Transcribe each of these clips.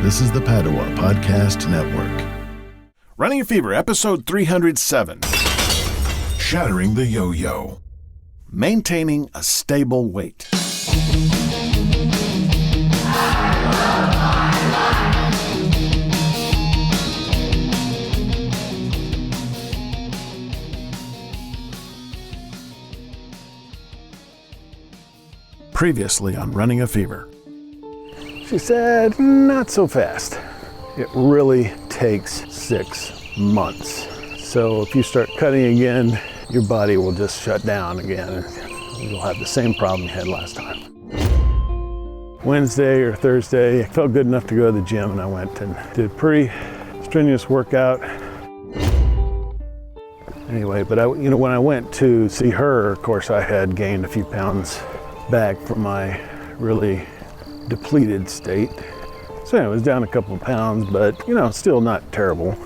This is the Padua Podcast Network. Running a Fever, episode 307. Shattering the yo-yo. Maintaining a stable weight. Previously on Running a Fever. She said, not so fast. It really takes 6 months. So if you start cutting again, your body will just shut down again and you'll have the same problem you had last time. Wednesday or Thursday, I felt good enough to go to the gym and I went and did a pretty strenuous workout. Anyway, but when I went to see her, of course, I had gained a few pounds back from my really depleted state. So anyway, I was down a couple of pounds, but still not terrible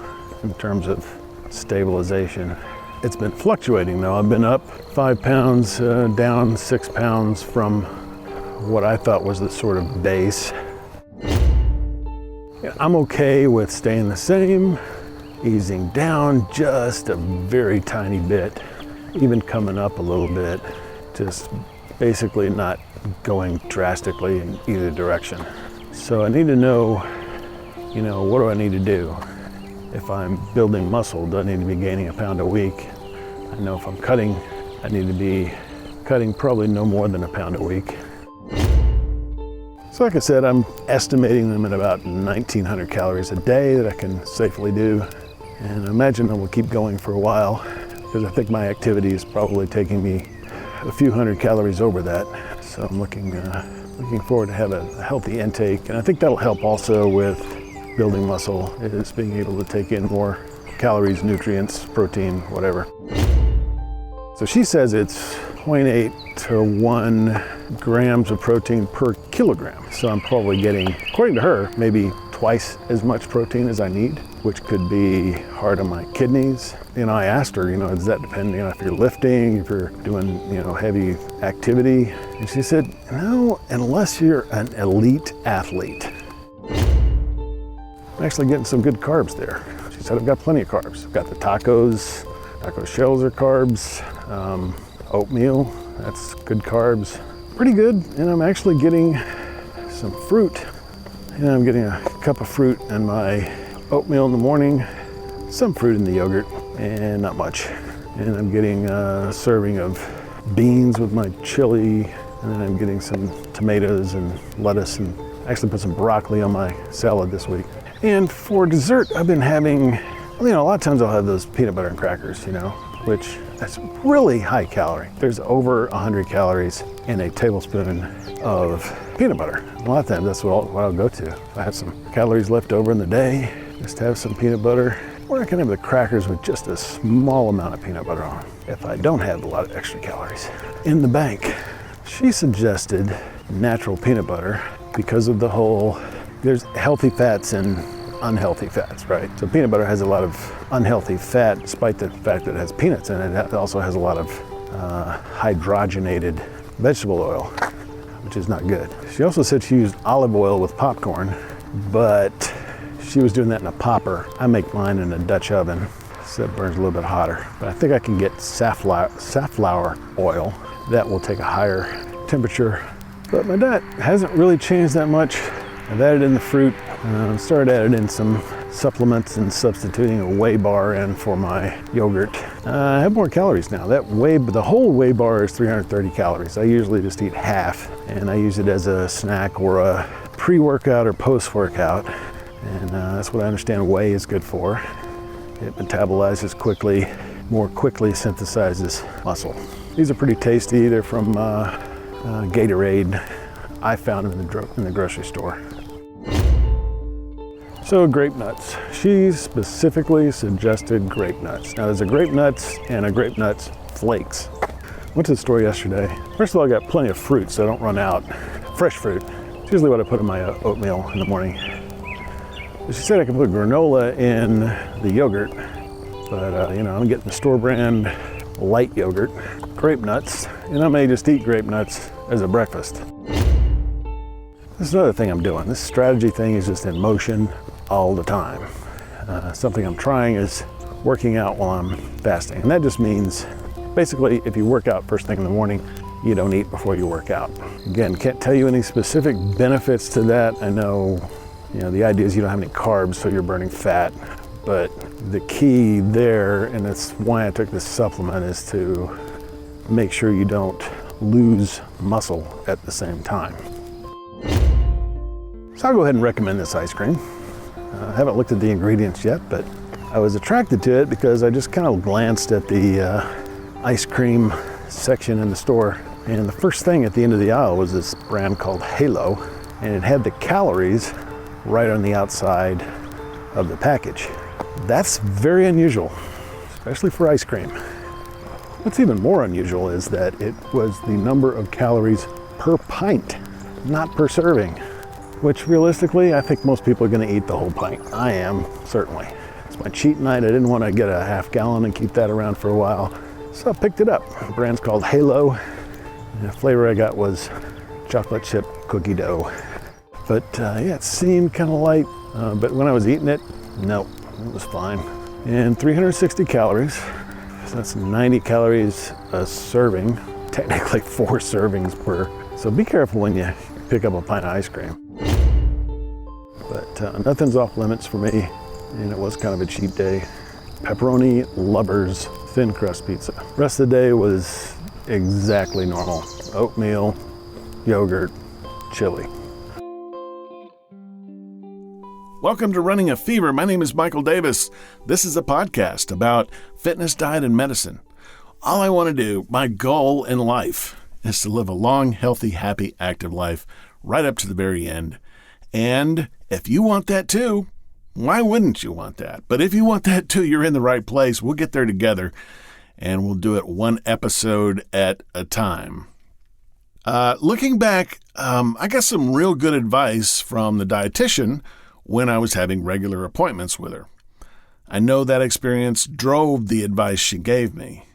in terms of stabilization. It's been fluctuating though. I've been up 5 pounds, down 6 pounds from what I thought was the sort of base. I'm okay with staying the same, easing down just a very tiny bit, even coming up a little bit, just basically not going drastically in either direction. So I need to know, what do I need to do? If I'm building muscle, do I need to be gaining a pound a week? I know if I'm cutting, I need to be cutting probably no more than a pound a week. So like I said, I'm estimating them at about 1,900 calories a day that I can safely do. And I imagine I will keep going for a while because I think my activity is probably taking me a few hundred calories over that. So I'm looking forward to have a healthy intake. And I think that'll help also with building muscle, is being able to take in more calories, nutrients, protein, whatever. So she says it's 0.8 to 1 grams of protein per kilogram. So I'm probably getting, according to her, maybe twice as much protein as I need, which could be hard on my kidneys. I asked her, is that depending on if you're lifting, if you're doing, heavy activity? And she said, no, unless you're an elite athlete. I'm actually getting some good carbs there. She said, I've got plenty of carbs. I've got the tacos. Taco shells are carbs. Oatmeal, that's good carbs. Pretty good. And I'm actually getting some fruit. I'm getting a cup of fruit in my oatmeal in the morning, some fruit in the yogurt, and not much. And I'm getting a serving of beans with my chili, and then I'm getting some tomatoes and lettuce, and actually put some broccoli on my salad this week. And for dessert, I've been having, a lot of times I'll have those peanut butter and crackers, which that's really high calorie. There's over 100 calories in a tablespoon of peanut butter. A lot of times that's what I'll go to. If I have some calories left over in the day, just have some peanut butter, or I can have the crackers with just a small amount of peanut butter on them if I don't have a lot of extra calories in the bank. She suggested natural peanut butter because of there's healthy fats and unhealthy fats, right? So peanut butter has a lot of unhealthy fat, despite the fact that it has peanuts in it. It also has a lot of hydrogenated vegetable oil, which is not good. She also said she used olive oil with popcorn, but she was doing that in a popper. I make mine in a Dutch oven, so it burns a little bit hotter. But I think I can get safflower oil. That will take a higher temperature. But my diet hasn't really changed that much. I've added in the fruit, started adding in some supplements and substituting a whey bar in for my yogurt. I have more calories now. The whole whey bar is 330 calories. I usually just eat half, and I use it as a snack or a pre-workout or post-workout. And that's what I understand whey is good for. It metabolizes quickly, more quickly synthesizes muscle. These are pretty tasty. They're from Gatorade. I found them in the grocery store. So grape nuts. She specifically suggested grape nuts. Now there's a grape nuts and a grape nuts flakes. Went to the store yesterday. First of all, I got plenty of fruit so I don't run out. Fresh fruit. It's usually what I put in my oatmeal in the morning. She said I could put granola in the yogurt, but I'm getting the store brand light yogurt, grape nuts, and I may just eat grape nuts as a breakfast. This is another thing I'm doing. This strategy thing is just in motion all the time. Something I'm trying is working out while I'm fasting. And that just means, basically, if you work out first thing in the morning, you don't eat before you work out. Again, can't tell you any specific benefits to that. I know, the idea is you don't have any carbs, so you're burning fat. But the key there, and that's why I took this supplement, is to make sure you don't lose muscle at the same time. So I'll go ahead and recommend this ice cream. I haven't looked at the ingredients yet, but I was attracted to it because I just kind of glanced at the ice cream section in the store. And the first thing at the end of the aisle was this brand called Halo, and it had the calories right on the outside of the package. That's very unusual, especially for ice cream. What's even more unusual is that it was the number of calories per pint, not per serving, which realistically, I think most people are gonna eat the whole pint. I am, certainly. It's my cheat night. I didn't wanna get a half gallon and keep that around for a while, so I picked it up. The brand's called Halo, and the flavor I got was chocolate chip cookie dough. But yeah, it seemed kind of light, but when I was eating it, nope, it was fine. And 360 calories, so that's 90 calories a serving, technically 4 servings per. So be careful when you pick up a pint of ice cream. But nothing's off limits for me, and it was kind of a cheat day. Pepperoni lovers thin crust pizza. Rest of the day was exactly normal. Oatmeal, yogurt, chili. Welcome to Running a Fever. My name is Michael Davis. This is a podcast about fitness, diet, and medicine. All I want to do, my goal in life, is to live a long, healthy, happy, active life right up to the very end. And if you want that too, why wouldn't you want that? But if you want that too, you're in the right place. We'll get there together, and we'll do it one episode at a time. Looking back, I got some real good advice from the dietitian when I was having regular appointments with her. I know that experience drove the advice she gave me.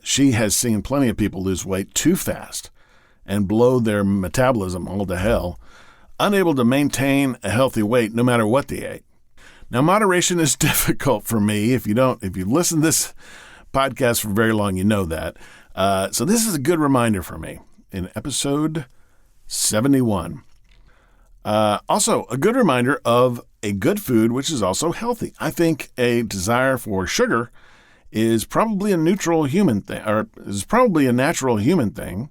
She has seen plenty of people lose weight too fast and blow their metabolism all to hell, unable to maintain a healthy weight no matter what they ate. Now, moderation is difficult for me. If you've listened to this podcast for very long, you know that. So this is a good reminder for me in episode 71. Also, a good reminder of a good food, which is also healthy. I think a desire for sugar is probably a neutral human thing, or is probably a natural human thing,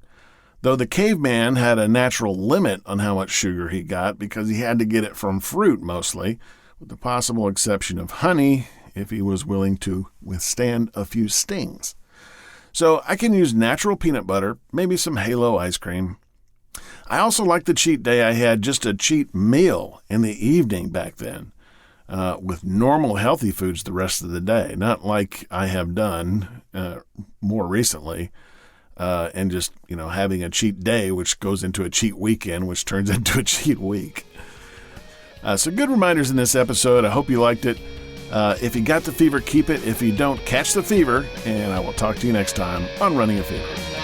though the caveman had a natural limit on how much sugar he got because he had to get it from fruit mostly, with the possible exception of honey if he was willing to withstand a few stings. So I can use natural peanut butter, maybe some Halo ice cream. I also like the cheat day. I had just a cheat meal in the evening back then, with normal healthy foods the rest of the day, not like I have done more recently, and just having a cheat day, which goes into a cheat weekend, which turns into a cheat week. So good reminders in this episode. I hope you liked it. If you got the fever, keep it. If you don't, catch the fever, and I will talk to you next time on Running a Fever.